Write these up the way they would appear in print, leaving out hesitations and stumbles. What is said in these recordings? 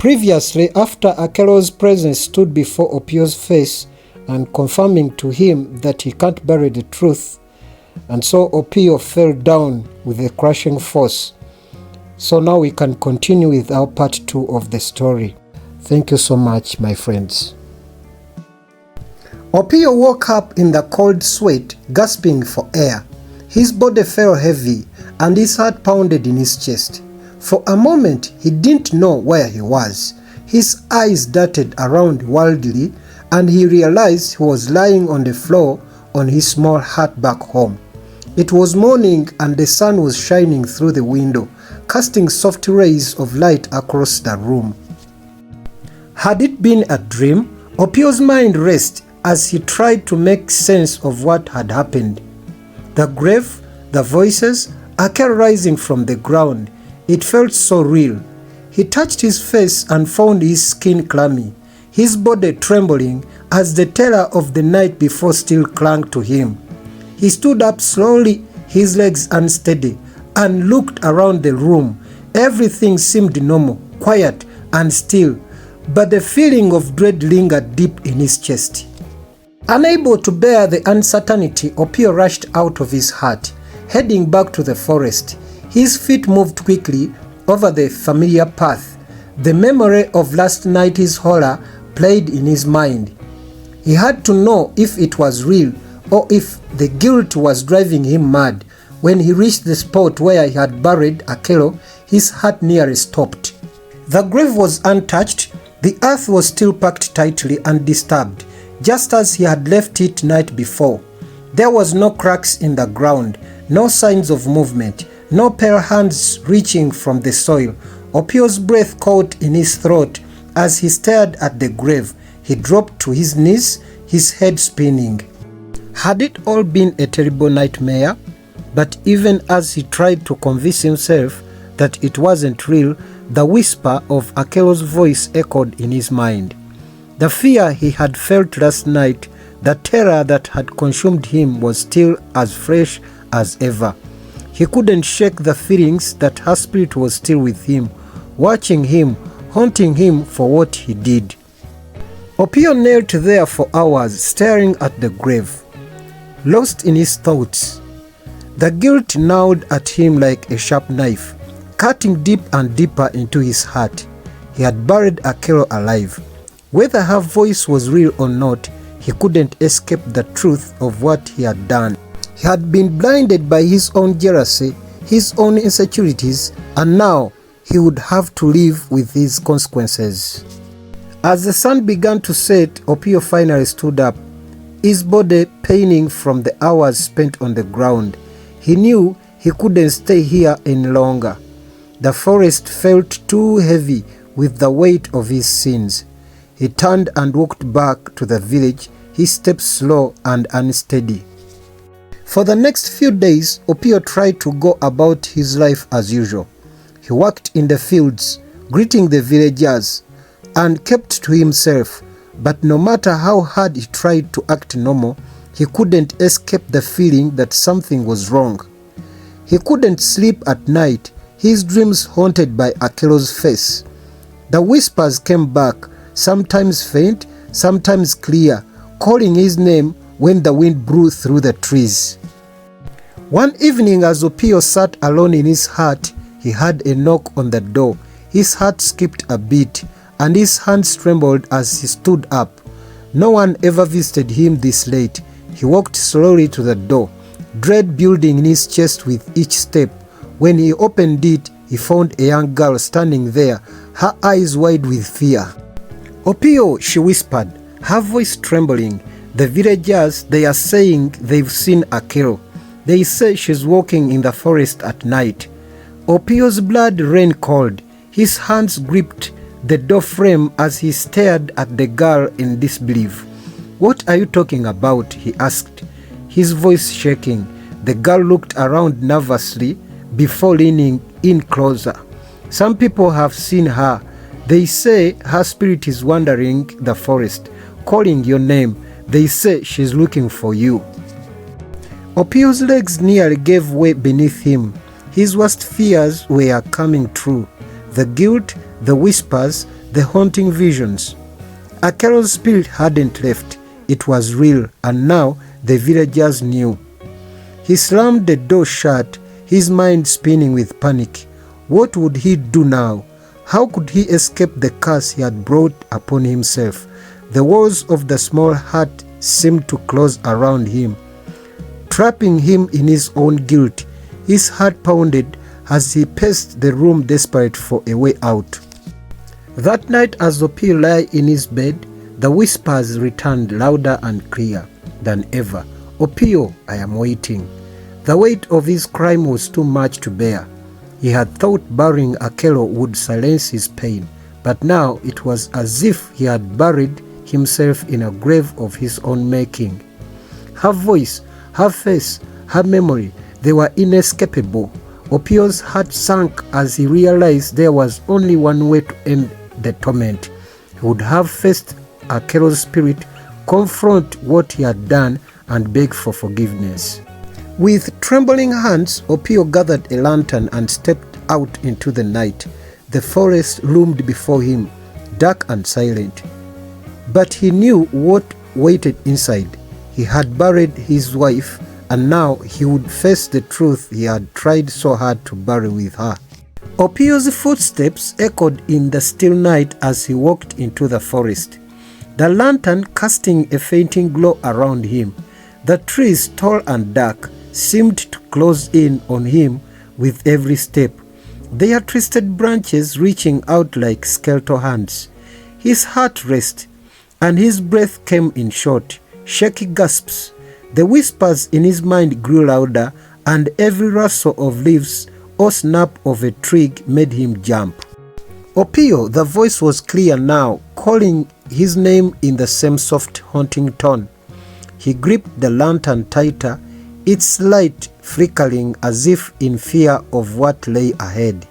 Previously, after Akelo's presence stood before Opio's face and confirming to him that he can't bury the truth, and so Opio fell down with a crushing force. So now we can continue with our part 2 of the story. Thank you so much, my friends. Opio woke up in the cold sweat, gasping for air. His body felt heavy and his heart pounded in his chest. For a moment, he didn't know where he was. His eyes darted around wildly, and he realized he was lying on the floor on his small hut back home. It was morning and the sun was shining through the window, casting soft rays of light across the room. Had it been a dream? Opio's mind raced as he tried to make sense of what had happened. The grave, the voices, Akelo rising from the ground. It felt so real. He touched his face and found his skin clammy, his body trembling as the terror of the night before still clung to him. He stood up slowly, his legs unsteady, and looked around the room. Everything seemed normal, quiet, and still, but the feeling of dread lingered deep in his chest. Unable to bear the uncertainty, Opio rushed out of his hut, heading back to the forest. His feet moved quickly over the familiar path. The memory of last night's horror played in his mind. He had to know if it was real or if the guilt was driving him mad. When he reached the spot where he had buried Akelo, his heart nearly stopped. The grave was untouched. The earth was still packed tightly and disturbed, just as he had left it night before. There was no cracks in the ground, no signs of movement, no pale hands reaching from the soil. Opio's breath caught in his throat as he stared at the grave. He dropped to his knees, his head spinning. Had it all been a terrible nightmare? But even as he tried to convince himself that it wasn't real, the whisper of Akelo's voice echoed in his mind. The fear he had felt last night, the terror that had consumed him, was still as fresh as ever. He couldn't shake the feelings that her spirit was still with him, watching him, haunting him for what he did. Opio knelt there for hours, staring at the grave, lost in his thoughts. The guilt gnawed at him like a sharp knife, cutting deep and deeper into his heart. He had buried Akelo alive. Whether her voice was real or not, he couldn't escape the truth of what he had done. He had been blinded by his own jealousy, his own insecurities, and now he would have to live with his consequences. As the sun began to set, Opio finally stood up, his body paining from the hours spent on the ground. He knew he couldn't stay here any longer. The forest felt too heavy with the weight of his sins. He turned and walked back to the village, his steps slow and unsteady. For the next few days, Opio tried to go about his life as usual. He worked in the fields, greeting the villagers, and kept to himself. But no matter how hard he tried to act normal, he couldn't escape the feeling that something was wrong. He couldn't sleep at night, his dreams haunted by Akelo's face. The whispers came back, sometimes faint, sometimes clear, calling his name when the wind blew through the trees. One evening, as Opio sat alone in his hut, he heard a knock on the door. His heart skipped a beat, and his hands trembled as he stood up. No one ever visited him this late. He walked slowly to the door, dread building in his chest with each step. When he opened it, he found a young girl standing there, her eyes wide with fear. "Opio," she whispered, her voice trembling. "The villagers, they are saying they've seen Akelo. They say she's walking in the forest at night." Opio's blood ran cold. His hands gripped the door frame as he stared at the girl in disbelief. "What are you talking about?" he asked, his voice shaking. The girl looked around nervously before leaning in closer. "Some people have seen her. They say her spirit is wandering the forest, calling your name. They say she's looking for you." Opio's legs nearly gave way beneath him. His worst fears were coming true. The guilt, the whispers, the haunting visions. Akelo's spirit hadn't left. It was real, and now the villagers knew. He slammed the door shut, his mind spinning with panic. What would he do now? How could he escape the curse he had brought upon himself? The walls of the small hut seemed to close around him, trapping him in his own guilt. His heart pounded as he paced the room desperate for a way out. That night, as Opio lay in his bed, the whispers returned louder and clearer than ever. Opio, I am waiting. The weight of his crime was too much to bear. He had thought burying Akelo would silence his pain, but now it was as if he had buried himself in a grave of his own making. Her voice, her face, her memory, they were inescapable. Opio's heart sank as he realized there was only one way to end the torment. He would have faced Akelo's spirit, confront what he had done, and beg for forgiveness. With trembling hands, Opio gathered a lantern and stepped out into the night. The forest loomed before him, dark and silent. But he knew what waited inside. He had buried his wife, and now he would face the truth he had tried so hard to bury with her. Opio's footsteps echoed in the still night as he walked into the forest, the lantern casting a fainting glow around him. The trees, tall and dark, seemed to close in on him with every step, their twisted branches reaching out like skeletal hands. His heart raced, and his breath came in short, shaky gasps. The whispers in his mind grew louder, and every rustle of leaves or snap of a twig made him jump. Opio, the voice was clear now, calling his name in the same soft, haunting tone. He gripped the lantern tighter, its light flickering as if in fear of what lay ahead.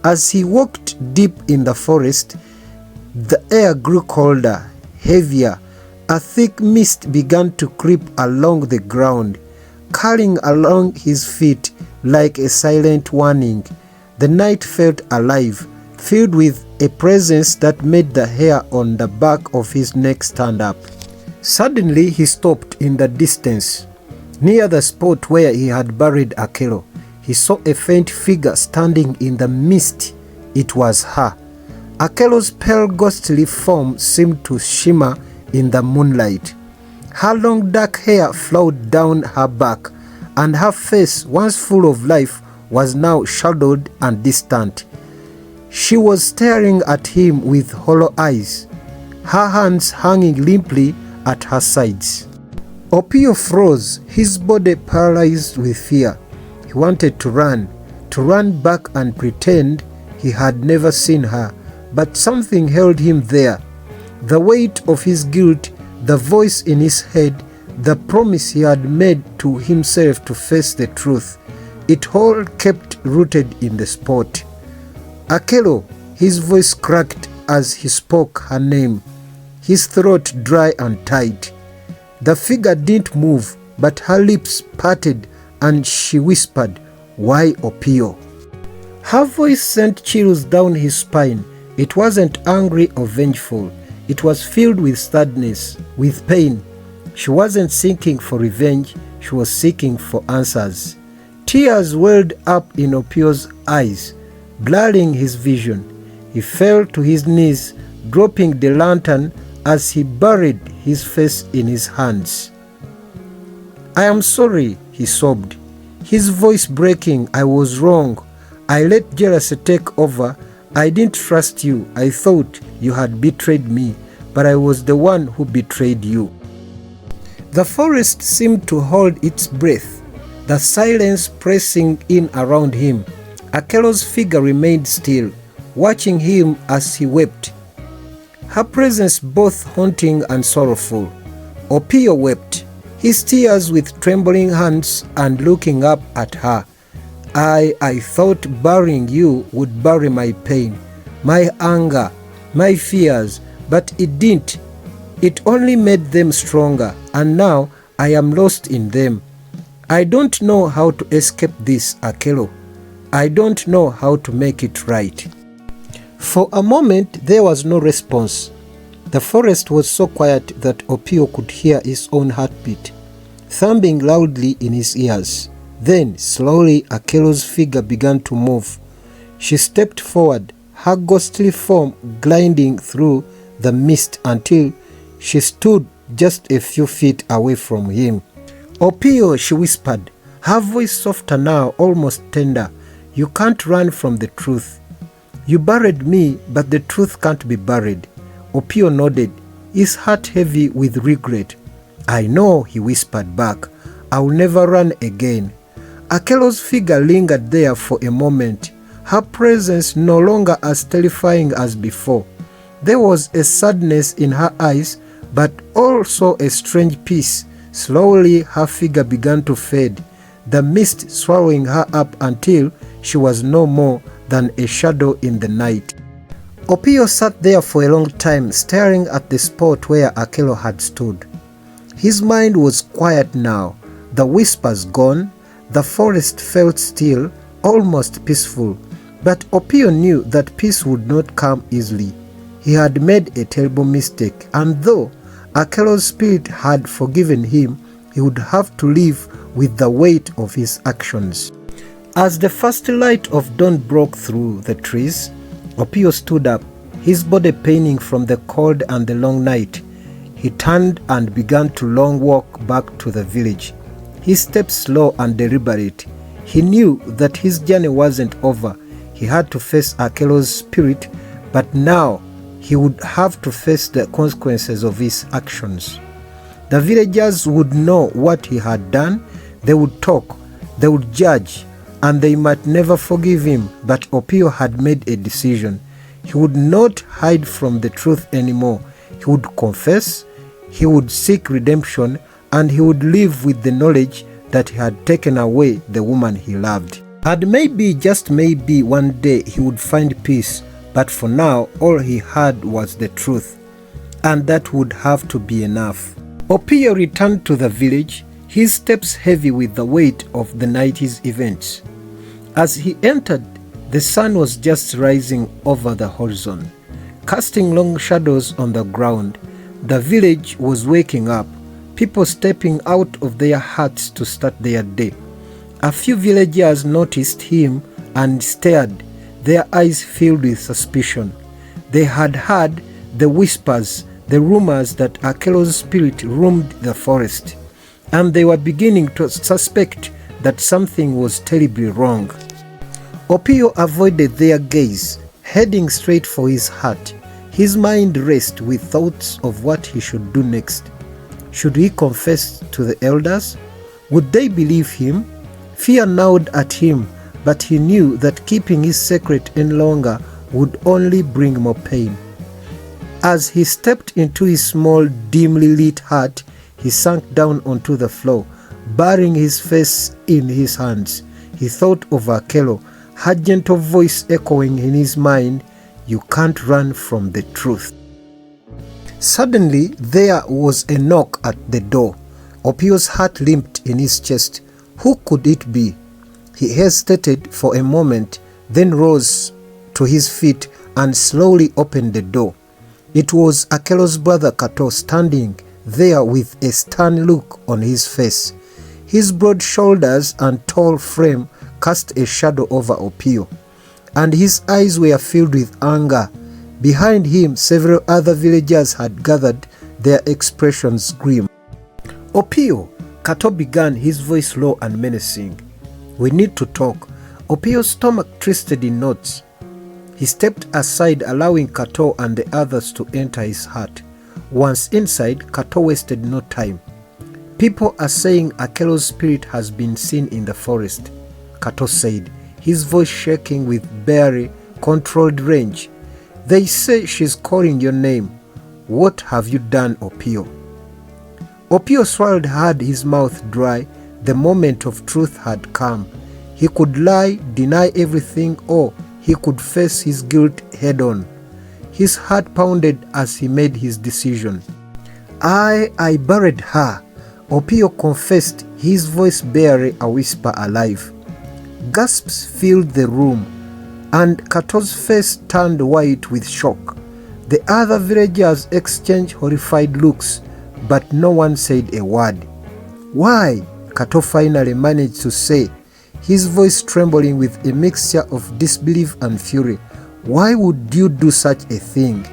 As he walked deep in the forest, the air grew colder, heavier. A thick mist began to creep along the ground, curling along his feet like a silent warning. The night felt alive, filled with a presence that made the hair on the back of his neck stand up. Suddenly he stopped in the distance, near the spot where he had buried Akelo. He saw a faint figure standing in the mist. It was her. Akelo's pale ghostly form seemed to shimmer in the moonlight. Her long dark hair flowed down her back, and her face, once full of life, was now shadowed and distant. She was staring at him with hollow eyes, her hands hanging limply at her sides. Opio froze, his body paralyzed with fear. He wanted to run back and pretend he had never seen her, but something held him there. The weight of his guilt, the voice in his head, the promise he had made to himself to face the truth, it all kept rooted in the spot. Akelo, his voice cracked as he spoke her name, his throat dry and tight. The figure didn't move, but her lips parted and she whispered, "Why, Opio?" Her voice sent chills down his spine. It wasn't angry or vengeful. It was filled with sadness, with pain. She wasn't seeking for revenge, she was seeking for answers. Tears welled up in Opio's eyes, blurring his vision. He fell to his knees, dropping the lantern as he buried his face in his hands. "I am sorry," he sobbed, his voice breaking. "I was wrong. I let jealousy take over. I didn't trust you. I thought you had betrayed me, but I was the one who betrayed you." The forest seemed to hold its breath, the silence pressing in around him. Akelo's figure remained still, watching him as he wept, her presence both haunting and sorrowful. Opio wept, his tears with trembling hands and looking up at her. I thought burying you would bury my pain, my anger, my fears, but it didn't. It only made them stronger, and now I am lost in them. I don't know how to escape this, Akelo. I don't know how to make it right." For a moment there was no response. The forest was so quiet that Opio could hear his own heartbeat, thumping loudly in his ears. Then, slowly, Akelo's figure began to move. She stepped forward, her ghostly form gliding through the mist until she stood just a few feet away from him. "Opio," she whispered, her voice softer now, almost tender. "You can't run from the truth. You buried me, but the truth can't be buried." Opio nodded, his heart heavy with regret. "I know," he whispered back. "I'll never run again." Akelo's figure lingered there for a moment, her presence no longer as terrifying as before. There was a sadness in her eyes, but also a strange peace. Slowly her figure began to fade, the mist swallowing her up until she was no more than a shadow in the night. Opio sat there for a long time, staring at the spot where Akelo had stood. His mind was quiet now, the whispers gone. The forest felt still, almost peaceful, but Opio knew that peace would not come easily. He had made a terrible mistake, and though Akelo's spirit had forgiven him, he would have to live with the weight of his actions. As the first light of dawn broke through the trees, Opio stood up, his body paining from the cold and the long night. He turned and began to long walk back to the village, his steps slow and deliberate. He knew that his journey wasn't over. He had to face Akelo's spirit, but now he would have to face the consequences of his actions. The villagers would know what he had done. They would talk, they would judge, and they might never forgive him. But Opio had made a decision. He would not hide from the truth anymore. He would confess, he would seek redemption, and he would live with the knowledge that he had taken away the woman he loved. And maybe, just maybe, one day he would find peace, but for now all he had was the truth, and that would have to be enough. Opio returned to the village, his steps heavy with the weight of the night's events. As he entered, the sun was just rising over the horizon, casting long shadows on the ground. The village was waking up, people stepping out of their huts to start their day. A few villagers noticed him and stared, their eyes filled with suspicion. They had heard the whispers, the rumors that Akelo's spirit roamed the forest, and they were beginning to suspect that something was terribly wrong. Opio avoided their gaze, heading straight for his hut. His mind raced with thoughts of what he should do next. Should he confess to the elders? Would they believe him? Fear gnawed at him, but he knew that keeping his secret any longer would only bring more pain. As he stepped into his small, dimly lit hut, he sank down onto the floor, burying his face in his hands. He thought of Akelo, her gentle voice echoing in his mind, "You can't run from the truth." Suddenly, there was a knock at the door. Opio's heart leaped in his chest. Who could it be? He hesitated for a moment, then rose to his feet and slowly opened the door. It was Akelo's brother Kato standing there with a stern look on his face. His broad shoulders and tall frame cast a shadow over Opio, and his eyes were filled with anger. Behind him, several other villagers had gathered, their expressions grim. "Opio," Kato began, his voice low and menacing. "We need to talk." Opio's stomach twisted in knots. He stepped aside, allowing Kato and the others to enter his hut. Once inside, Kato wasted no time. "People are saying Akelo's spirit has been seen in the forest," Kato said, his voice shaking with barely controlled rage. "They say she's calling your name. What have you done, Opio?" Opio swallowed hard, his mouth dry. The moment of truth had come. He could lie, deny everything, or he could face his guilt head-on. His heart pounded as he made his decision. I buried her," Opio confessed, his voice barely a whisper alive. Gasps filled the room. and Kato's face turned white with shock. The other villagers exchanged horrified looks, but no one said a word. "Why?" Kato finally managed to say, his voice trembling with a mixture of disbelief and fury. "Why would you do such a thing?"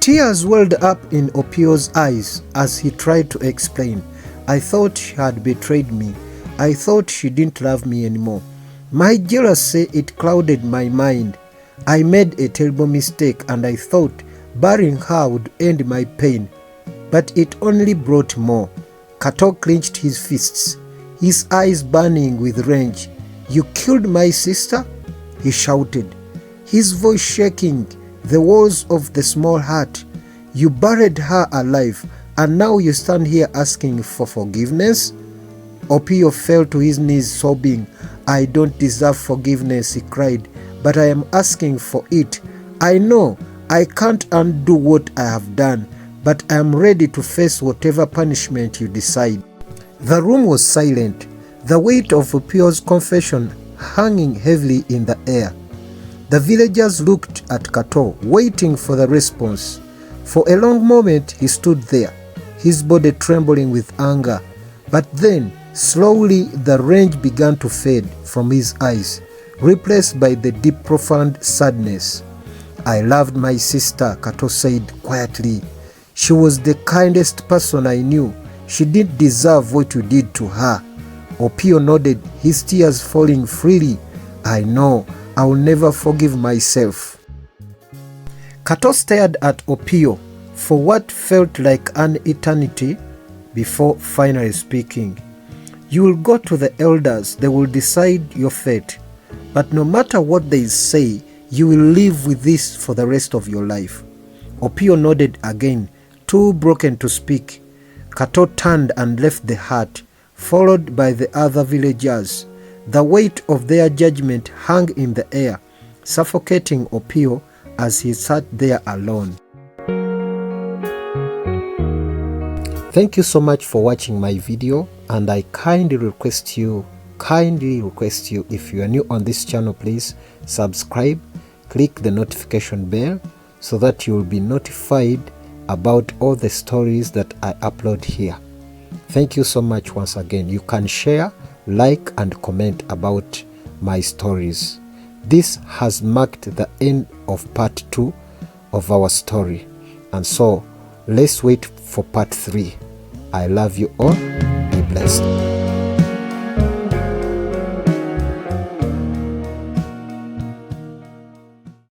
Tears welled up in Opio's eyes as he tried to explain. "I thought she had betrayed me. I thought she didn't love me anymore. My jealousy, it clouded my mind. I made a terrible mistake and I thought burying her would end my pain. But it only brought more." Kato clenched his fists, his eyes burning with rage. "You killed my sister?" he shouted, his voice shaking the walls of the small hut. "You buried her alive, and now you stand here asking for forgiveness?" Opio fell to his knees sobbing. "I don't deserve forgiveness," he cried, "but I am asking for it. I know I can't undo what I have done, but I am ready to face whatever punishment you decide." The room was silent, the weight of Opio's confession hanging heavily in the air. The villagers looked at Kato, waiting for the response. For a long moment he stood there, his body trembling with anger. But then, slowly the rage began to fade from his eyes, replaced by the deep, profound sadness. "I loved my sister," Kato said quietly. "She was the kindest person I knew. She didn't deserve what you did to her." Opio nodded, his tears falling freely. "I know. I will never forgive myself." Kato stared at Opio for what felt like an eternity before finally speaking. "You will go to the elders. They will decide your fate. But no matter what they say, you will live with this for the rest of your life." Opio nodded again, too broken to speak. Kato turned and left the hut, followed by the other villagers. The weight of their judgment hung in the air, suffocating Opio as he sat there alone. Thank you so much for watching my video, and I kindly request you, if you are new on this channel, please subscribe, click the notification bell so that you will be notified about all the stories that I upload here. Thank you so much once again. You can share, like and comment about my stories. This has marked the end of part 2 of our story, and so let's wait for part 3. I love you all. Be blessed.